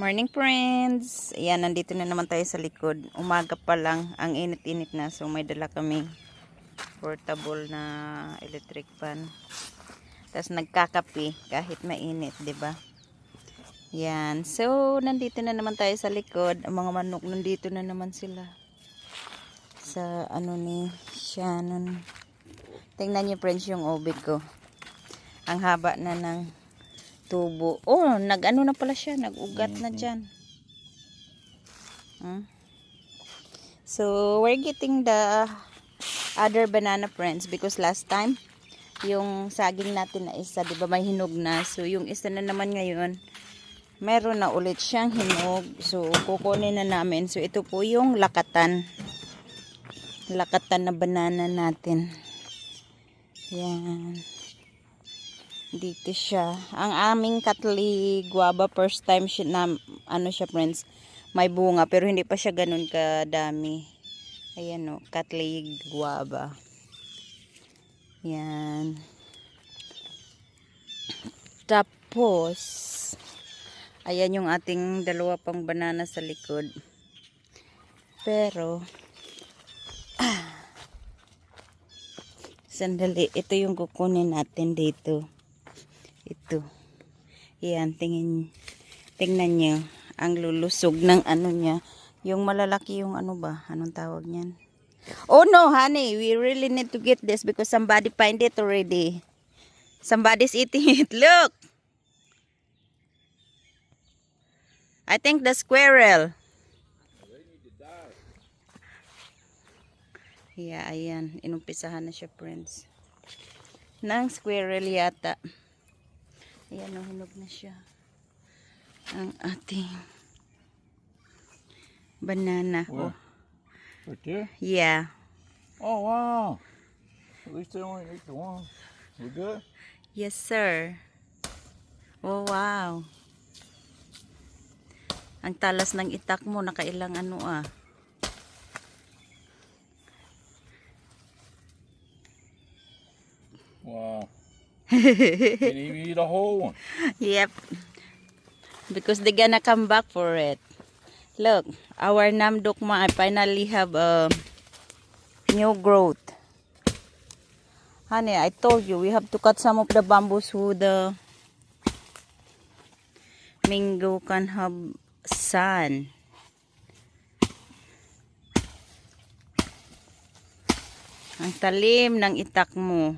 Morning friends! Ayan, nandito na naman tayo sa likod. Umaga pa lang, ang init-init na. So may dala kaming portable na electric fan. Tapos nagkakape kahit mainit, 'di ba? Yan. So nandito na naman tayo sa likod. Ang mga manok nandito na naman sila. Sa ano ni Shannon. Tingnan niyo friends yung obit ko. Ang haba na ng tubo. Oh, nag-ano na pala siya, nag-ugat na dyan. So, we're getting the other banana friends because last time, yung saging natin na isa, di ba may hinog na. So, yung isa na naman ngayon, meron na ulit siyang hinog. So, kukunin na namin. So, ito po yung lakatan. Lakatan na banana natin. Yan. Dito siya. Ang aming katli guava, first time siya na, ano siya friends, may bunga. Pero hindi pa siya ganun kadami. Ayan o, katli guava. Yan. Tapos, ayan yung ating dalawa pang banana sa likod. Pero, sandali, ito yung kukunin natin dito. Ito. Yan, tingnan nyo. Ang lulusog ng ano niya. Yung malalaki yung ano ba? Anong tawag niyan? Oh no, honey. We really need to get this because somebody find it already. Somebody's eating it. Look! I think the squirrel. Yeah, ayan. Inumpisahan na siya, friends. Nang squirrel yata. Ayan, hinog na siya. Ang ating banana. Where? Oh. Right there? Yeah. Oh, wow. At least they only ate the one. We good? Yes, sir. Oh, wow. Ang talas ng itak mo. Nakailang ano ah. Wow. Didn't even eat a whole one. Yep. Because they're gonna come back for it. Look, our namdokma finally have a new growth. Honey, I told you we have to cut some of the bamboos so the mango can have sun. Ang talim ng itak mo.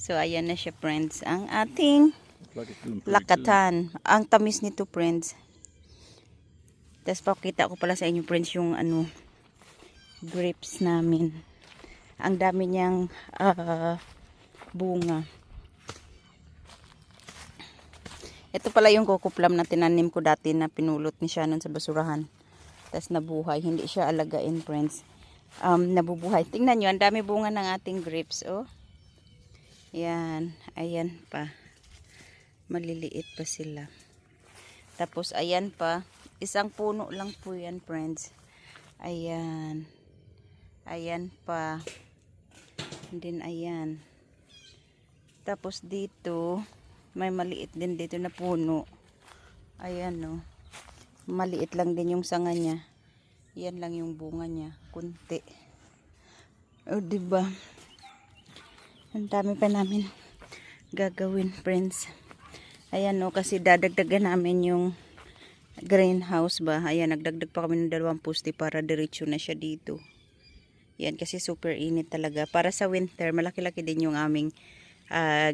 So, ayan na siya, friends. Ang ating Like it's doing pretty good. lakatan. Ang tamis nito, friends. Tapos, pakita ko pala sa inyo, friends, yung ano, grapes namin. Ang dami niyang bunga. Ito pala yung coco plum na tinanim ko dati na pinulot ni Shannon sa basurahan. Tapos, nabuhay. Hindi siya alagain, friends. Nabubuhay. Tingnan nyo, ang dami bunga ng ating grapes, oh. Yan, ayan pa. Maliliit pa sila. Tapos ayan pa, isang puno lang po yan, friends. Ayan. Ayan pa. And then ayan. Tapos dito, may maliit din dito na puno. Ayan no. Maliit lang din yung sanga niya. Yan lang yung bunga niya, kunti. O diba? Ang dami pa namin gagawin, friends. Ayan o, kasi dadagdagan namin yung greenhouse ba. Ayan, nagdagdag pa kami ng 2 poste para diretso na siya dito. Yan, kasi super init talaga. Para sa winter, malaki-laki din yung aming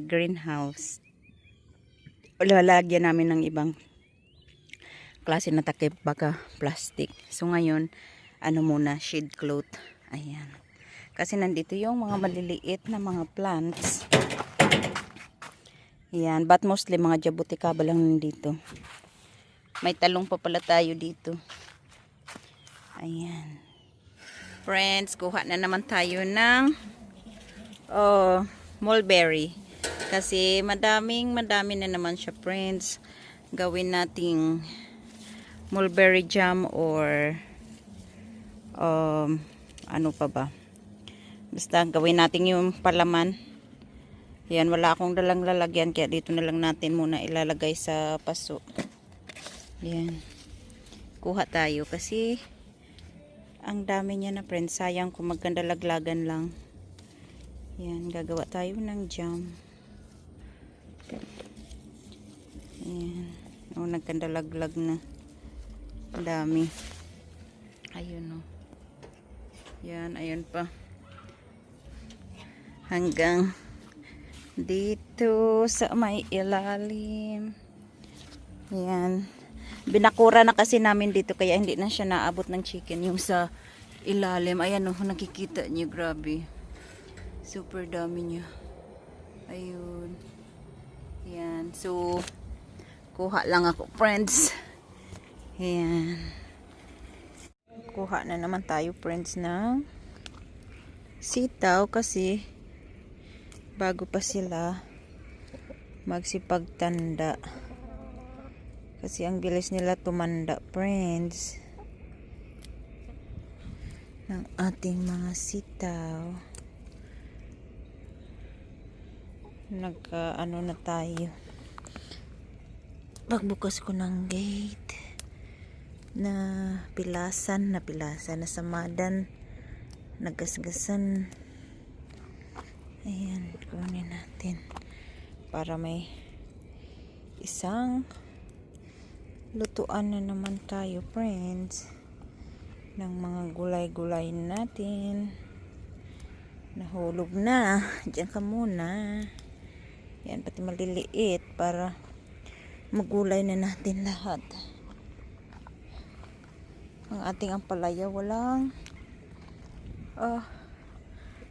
greenhouse. Lalagyan namin ng ibang klase na takip, baka plastic. So ngayon, ano muna, shade cloth. Ayan. Kasi nandito yung mga maliliit na mga plants. Yan. But mostly mga jabuticaba lang nandito. May talong pa pala tayo dito. Ayan. Friends, kuha na naman tayo ng mulberry. Kasi madami na naman siya, friends. Gawin nating mulberry jam or ano pa ba. Basta gawin natin yung palaman Yan, wala akong dalang lalagyan kaya dito na lang natin muna ilalagay sa paso. Yan. Kuha tayo kasi ang dami niya na friends. Sayang kung maganda laglagan lang. Yan, gagawa tayo ng jam. Yan. O, nagkandalaglag na. Ang dami. Ayun o. Yan, ayun pa. Hanggang dito sa may ilalim. Yan. Binakura na kasi namin dito kaya hindi na siya naabot ng chicken yung sa ilalim. Ayan o, nakikita niyo, grabe. Super dami niya. Ayun. Yan. So, kuha lang ako, friends. Yan. Kuha na naman tayo, friends, ng sitaw kasi bago pa sila magsipagtanda. Kasi ang bilis nila tumanda, friends. Ng ating mga sitaw. Ano na tayo. Pagbukas ko ng gate na pilasan, nasamadan, nagasgasan. Ayan, kunin natin para may isang lutuan na naman tayo, friends, ng mga gulay-gulay natin. Nahulog na. Diyan ka muna. Yan, pati maliliit para magulay na natin lahat. Ang ating ampalaya walang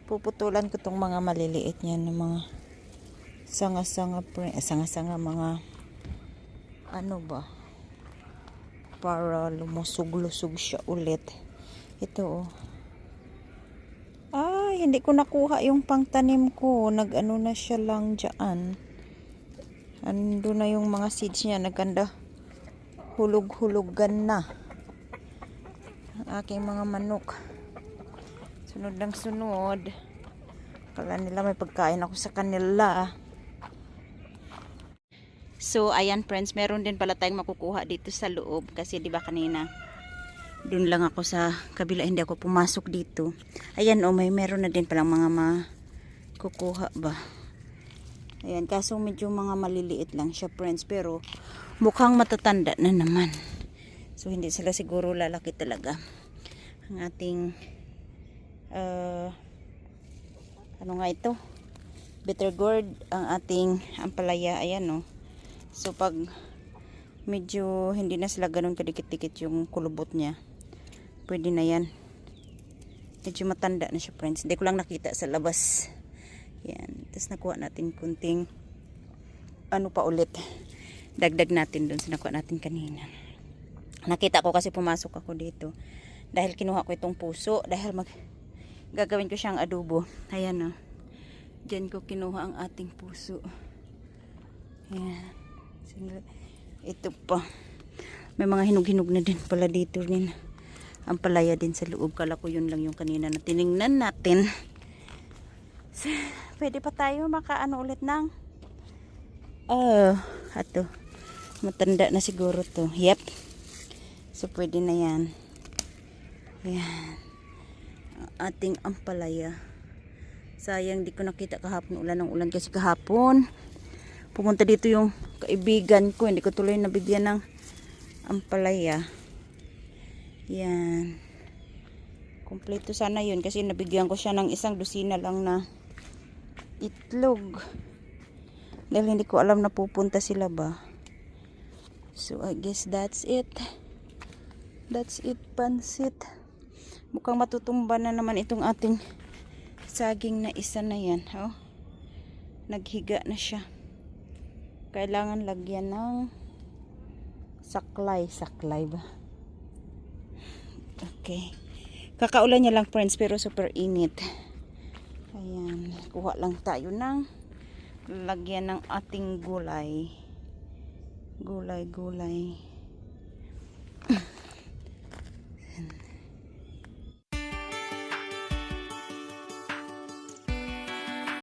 puputulan ko tong mga maliliit niyan ng mga sanga-sanga mga ano ba para lumusog-lusog siya ulit. Ito hindi ko nakuha yung pangtanim ko. Nag-ano na siya lang dyan. Ando na yung mga seeds niya. Nagkanda hulog-hulugan na. Ang aking mga manok. Sunod ng sunod. Kala nila may pagkain ako sa kanila. So, ayan friends. Meron din pala tayong makukuha dito sa loob. Kasi di ba kanina doon lang ako sa kabila, hindi ako pumasok dito. Ayan meron na din palang mga makukuha ba. Ayan, kaso medyo mga maliliit lang siya, friends, pero mukhang matatanda na naman. So hindi sila siguro lalaki talaga. Ang ating ano nga ito? Bitter gourd, ang ating ampalaya. Ayan So pag medyo hindi na sila ganun kadikit-dikit yung kulubot niya, pwede na yan. Medyo matanda na siya, friends. Hindi ko lang nakita sa labas. Yan. Tapos nakuha natin kunting pa ulit. Dagdag natin dun sa nakuha natin kanina. Nakita ko kasi pumasok ako dito. Dahil kinuha ko itong puso. Dahil gagawin ko siyang adobo. Ayan Diyan ko kinuha ang ating puso. Ayan. Ito pa. May mga hinog-hinog na din pala dito rin. Ang palaya din sa loob. Kala ko yun lang yung kanina na tiningnan natin. So, pwede pa tayo makaano ulit ng ato. Matanda na siguro to. Yep. So pwede na yan. Yan. Ating ampalaya. Sayang di ko nakita kahapon ulan ng ulan kasi kahapon pumunta dito yung kaibigan ko. Hindi ko tuloy nabigyan ng ampalaya. Yan. Kompleto sana yun kasi nabigyan ko siya ng isang dosina lang na itlog. Dahil hindi ko alam na pupunta sila ba. So I guess that's it. That's it, pansit. Mukhang matutumba na naman itong ating saging na isa na yan. Naghiga na siya. Kailangan lagyan ng saklay ba? Okay. Kakaulan niya lang, friends, pero super init. Ayan. Kuha lang tayo ng lagyan ng ating gulay. Gulay.